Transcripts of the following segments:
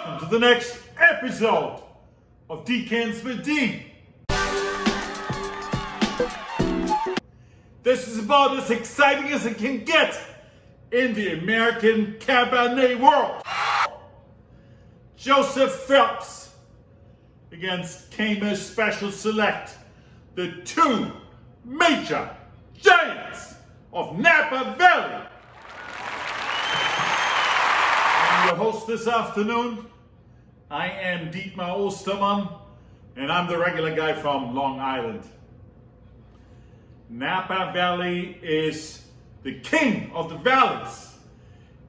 Welcome to the next episode of Decants with Dean. This is about as exciting as it can get in the American Cabernet world. Joseph Phelps against Caymus Special Select, the two major giants of Napa Valley. I'm your host this afternoon. I am Dietmar Ostermann, and I'm the regular guy from Long Island. Napa Valley is the king of the valleys,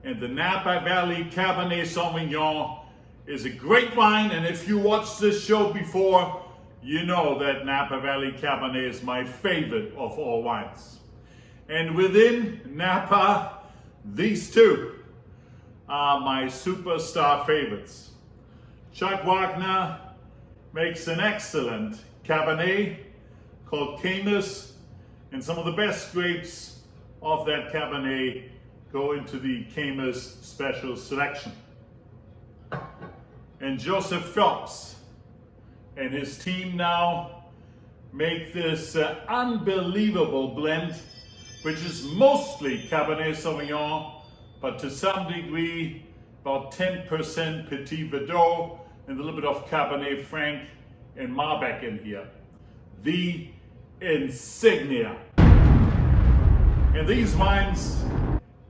and the Napa Valley Cabernet Sauvignon is a great wine, and if you watched this show before, you know that Napa Valley Cabernet is my favorite of all wines. And within Napa, these two are my superstar favorites. Chuck Wagner makes an excellent Cabernet called Caymus, and some of the best grapes of that Cabernet go into the Caymus Special Selection. And Joseph Phelps and his team now make this unbelievable blend, which is mostly Cabernet Sauvignon, but to some degree, about 10% Petit Verdot and a little bit of Cabernet Franc and Malbec in here. The Insignia. And these wines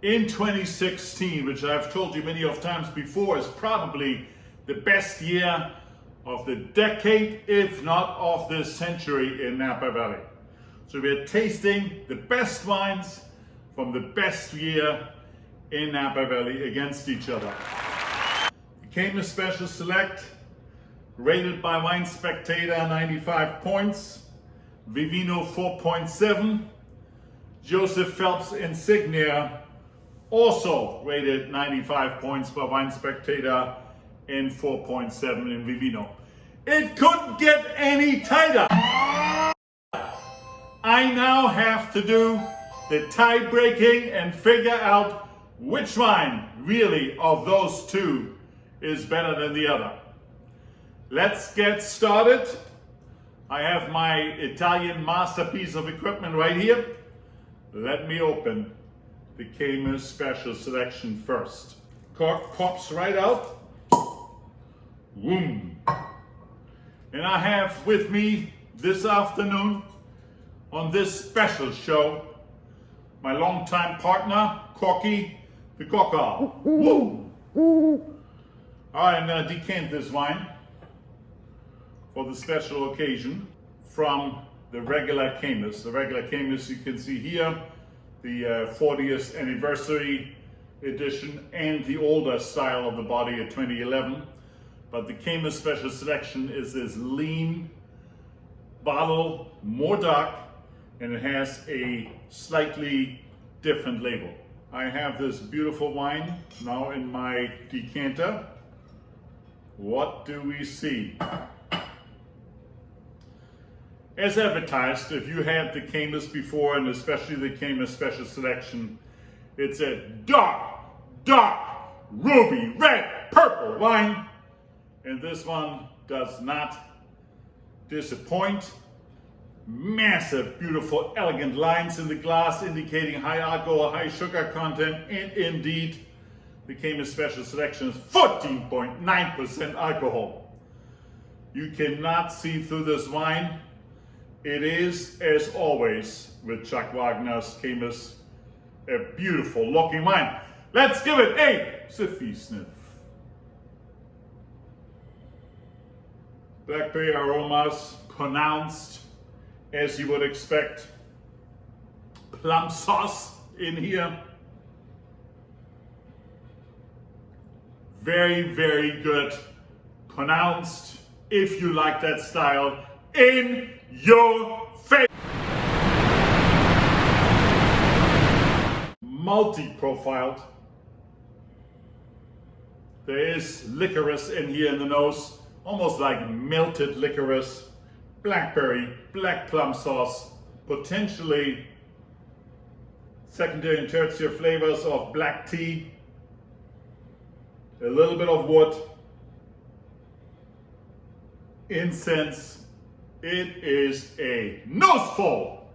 in 2016, which I've told you many of times before, is probably the best year of the decade, if not of the century in Napa Valley. So we're tasting the best wines from the best year in Napa Valley against each other. The Caymus Special Select, rated by Wine Spectator, 95 points. Vivino, 4.7. Joseph Phelps Insignia, also rated 95 points by Wine Spectator, and 4.7 in Vivino. It couldn't get any tighter. I now have to do the tie breaking and figure out which wine really of those two is better than the other. Let's get started. I have my Italian masterpiece of equipment right here. Let me open the Caymus Special Selection first. Cork pops right out. Boom. And I have with me this afternoon on this special show my longtime partner, Corky the Corker. Woo! All right, I'm going to decant this wine for the special occasion from the regular Caymus. The regular Caymus you can see here, the 40th anniversary edition and the older style of the body of 2011. But the Caymus Special Selection is this lean bottle, more dark, and it has a slightly different label. I have this beautiful wine now in my decanter. What do we see? As advertised, if you had the Caymus before, and especially the Caymus Special Selection, it's a dark, ruby, red, purple wine. And this one does not disappoint. Massive, beautiful, elegant lines in the glass indicating high alcohol, high sugar content, and indeed, the Caymus Special Selection is 14.9% alcohol. You cannot see through this wine. It is, as always, with Chuck Wagner's Caymus, a beautiful looking wine. Let's give it a sippy sniff. Blackberry aromas, pronounced as you would expect. Plum sauce in here. Very, very good. Pronounced, if you like that style, in your face. Multi-profiled. There is licorice in here in the nose, almost like melted licorice. Blackberry, black plum sauce, potentially secondary and tertiary flavors of black tea, a little bit of wood, incense. It is a noseful.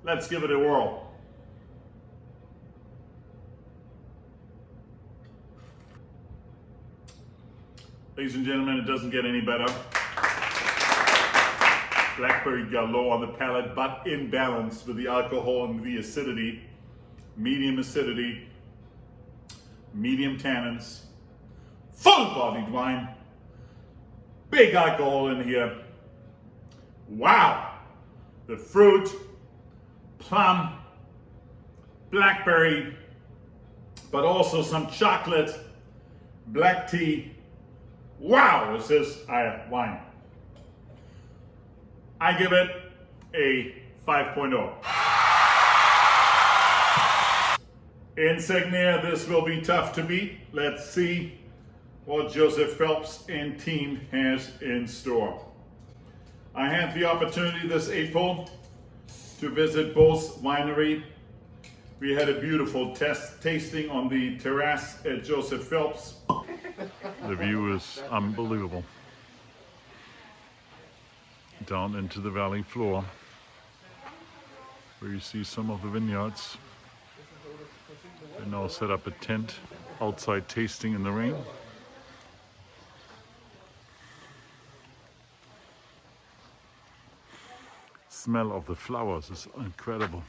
Let's give it a whirl. Ladies and gentlemen, it doesn't get any better. Blackberry galore on the palate, but in balance with the alcohol and the acidity. Medium acidity, medium tannins, full-bodied wine, big alcohol in here. Wow! The fruit, plum, blackberry, but also some chocolate, black tea. Wow, is this wine. I give it a 5.0. Insignia, this will be tough to beat. Let's see what Joseph Phelps and team has in store. I had the opportunity this April to visit Bo's winery. We had a beautiful tasting on the terrace at Joseph Phelps. The view is unbelievable. Down into the valley floor, where you see some of the vineyards. They now set up a tent outside tasting in the rain. Smell of the flowers is incredible.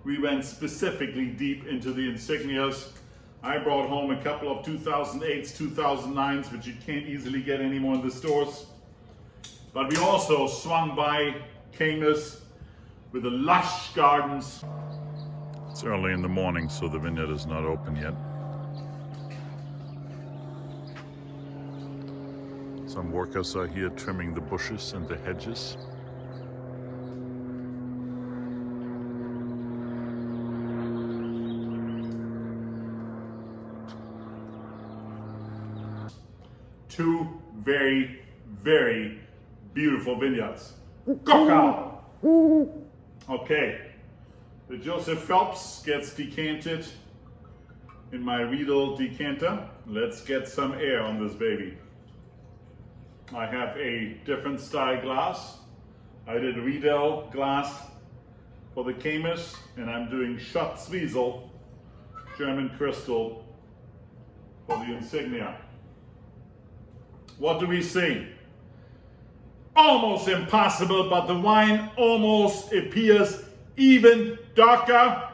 We went specifically deep into the insignias. I brought home a couple of 2008s, 2009s, which you can't easily get anymore in the stores. But we also swung by Caymus with the lush gardens. It's early in the morning, so the vineyard is not open yet. Some workers are here trimming the bushes and the hedges. Two very, very beautiful vineyards. Coca! Okay, the Joseph Phelps gets decanted in my Riedel decanter. Let's get some air on this baby. I have a different style glass. I did Riedel glass for the Caymus, and I'm doing Schatzwiesel German crystal for the Insignia. What do we see? Almost impossible, but the wine almost appears even darker,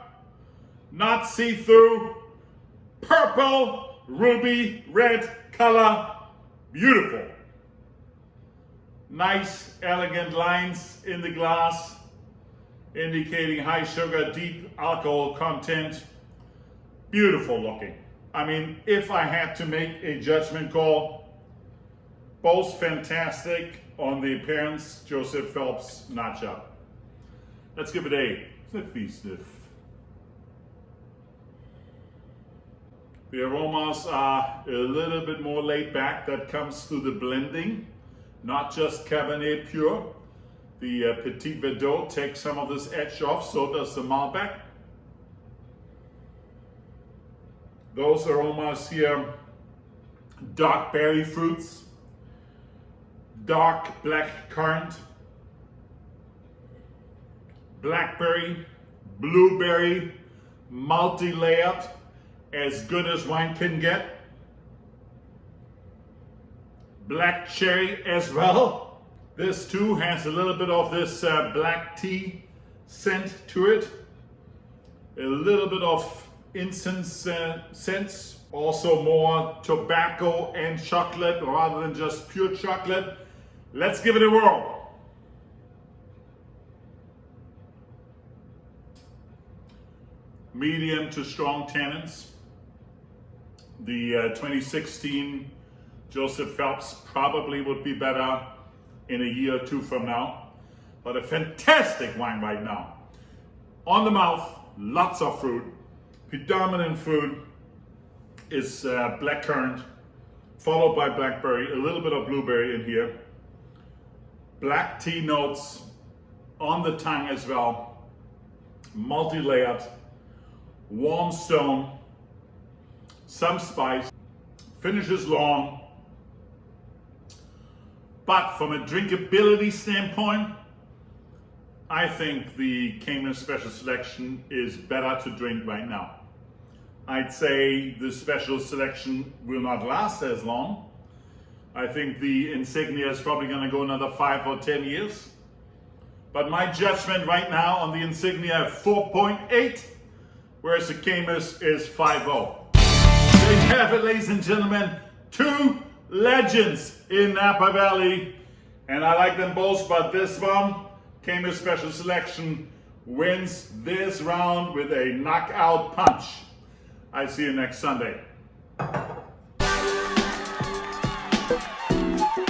not see-through, purple, ruby, red color, beautiful. Nice, elegant lines in the glass, indicating high sugar, deep alcohol content. Beautiful looking. I mean, if I had to make a judgment call, both fantastic on the appearance. Joseph Phelps, notch up. Let's give it a sniffy sniff. The aromas are a little bit more laid back. That comes through the blending, not just Cabernet pure. The Petit Verdot takes some of this edge off, so does the Malbec. Those aromas here, dark berry fruits, dark black currant, blackberry, blueberry, multi-layered, as good as wine can get. Black cherry as well. This too has a little bit of this black tea scent to it. A little bit of incense scents. Also more tobacco and chocolate rather than just pure chocolate. Let's give it a whirl. Medium to strong tannins. The 2016 Joseph Phelps probably would be better in a year or two from now, but a fantastic wine right now. On the mouth, lots of fruit. Predominant fruit is black currant, followed by blackberry, a little bit of blueberry in here. Black tea notes on the tongue as well. Multi-layered, warm stone, some spice, finishes long, But from a drinkability standpoint, I think the Caymus Special Selection is better to drink right now. I'd say the Special Selection will not last as long. I think the Insignia is probably going to go another 5 or 10 years. But my judgment right now on the Insignia 4.8, whereas the Caymus is 5.0. There you have it, ladies and gentlemen. Two legends in Napa Valley. And I like them both, but this one, Caymus Special Selection, wins this round with a knockout punch. I see you next Sunday.